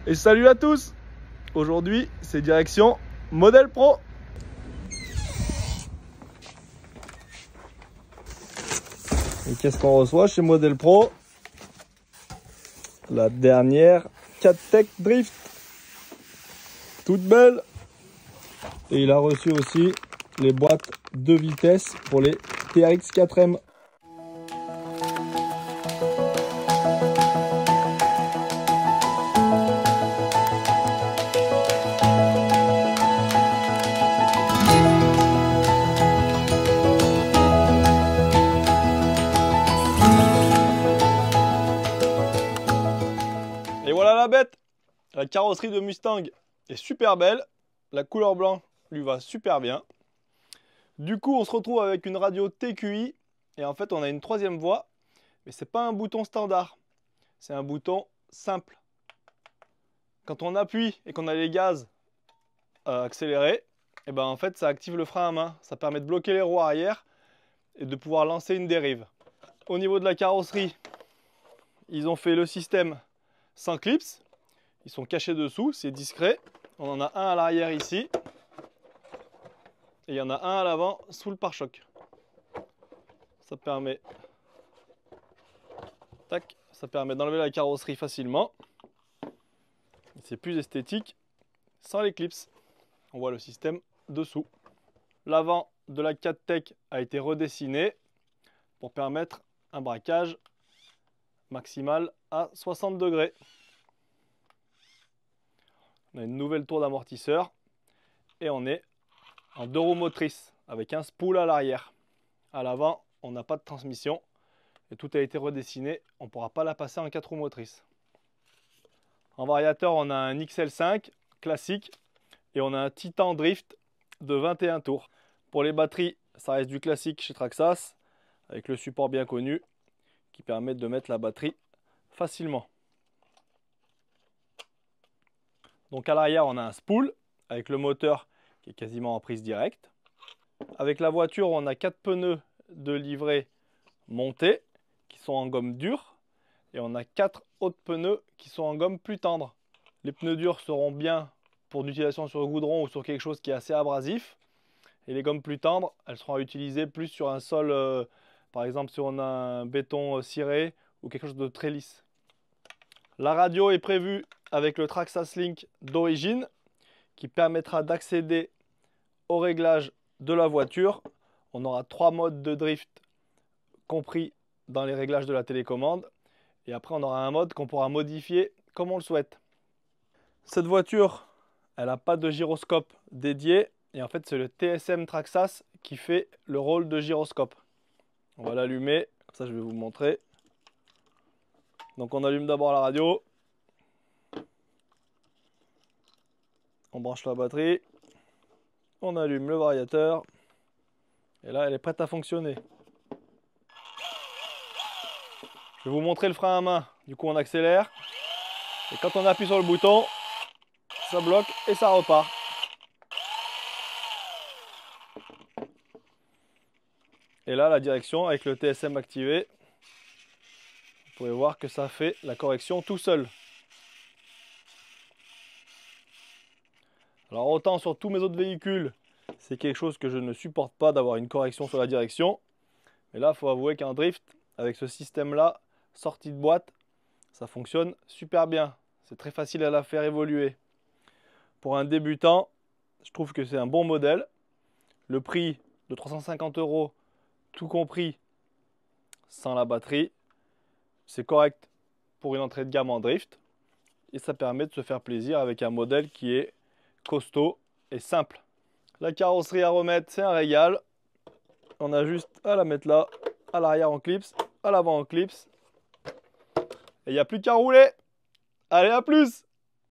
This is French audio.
Et salut à tous! Aujourd'hui, c'est direction Model Pro. Et qu'est-ce qu'on reçoit chez Model Pro? La dernière CatTech Drift. Toute belle. Et il a reçu aussi les boîtes de vitesse pour les TRX 4M. Et voilà la bête. La carrosserie de Mustang est super belle. La couleur blanc lui va super bien. Du coup, on se retrouve avec une radio TQI. Et en fait, on a une troisième voie. Mais c'est pas un bouton standard. C'est un bouton simple. Quand on appuie et qu'on a les gaz accélérés, et ben en fait, ça active le frein à main. Ça permet de bloquer les roues arrière et de pouvoir lancer une dérive. Au niveau de la carrosserie, ils ont fait le système sans clips. Ils sont cachés dessous, c'est discret. On en a un à l'arrière ici. Et il y en a un à l'avant sous le pare-choc. Ça permet, ça permet d'enlever la carrosserie facilement. C'est plus esthétique sans les clips. On voit le système dessous. L'avant de la CatTech a été redessiné pour permettre un braquage maximal à 60 degrés. On a une nouvelle tour d'amortisseur et on est en 2 roues motrices avec un spool à l'arrière. À l'avant, on n'a pas de transmission et tout a été redessiné. On ne pourra pas la passer en 4 roues motrices. En variateur, on a un XL5 classique et on a un Titan Drift de 21 tours. Pour les batteries, ça reste du classique chez Traxxas avec le support bien connu qui permet de mettre la batterie facilement. Donc à l'arrière, on a un spool avec le moteur qui est quasiment en prise directe. Avec la voiture, on a 4 pneus de livret montés qui sont en gomme dure et on a 4 autres pneus qui sont en gomme plus tendre. Les pneus durs seront bien pour une utilisation sur le goudron ou sur quelque chose qui est assez abrasif. Et les gommes plus tendres, elles seront utilisées plus sur un sol, par exemple si on a un béton ciré ou quelque chose de très lisse. La radio est prévue avec le Traxxas Link d'origine qui permettra d'accéder au réglage de la voiture. On aura 3 modes de drift compris dans les réglages de la télécommande. Et après, on aura un mode qu'on pourra modifier comme on le souhaite. Cette voiture, elle n'a pas de gyroscope dédié. Et en fait, c'est le TSM Traxxas qui fait le rôle de gyroscope. On va l'allumer. Comme ça, je vais vous montrer. Donc, on allume d'abord la radio. On branche la batterie. On allume le variateur. Et là, elle est prête à fonctionner. Je vais vous montrer le frein à main. Du coup, on accélère. Et quand on appuie sur le bouton, ça bloque et ça repart. Et là, la direction avec le TSM activé. Vous pouvez voir que ça fait la correction tout seul. Alors autant sur tous mes autres véhicules, c'est quelque chose que je ne supporte pas d'avoir une correction sur la direction. Mais là, il faut avouer qu'un drift, avec ce système-là, sortie de boîte, ça fonctionne super bien. C'est très facile à la faire évoluer. Pour un débutant, je trouve que c'est un bon modèle. Le prix de 350 €, tout compris, sans la batterie, c'est correct pour une entrée de gamme en drift. Et ça permet de se faire plaisir avec un modèle qui est costaud et simple. La carrosserie à remettre, c'est un régal. On a juste à la mettre là, à l'arrière en clips, à l'avant en clips. Et il n'y a plus qu'à rouler. Allez, à plus!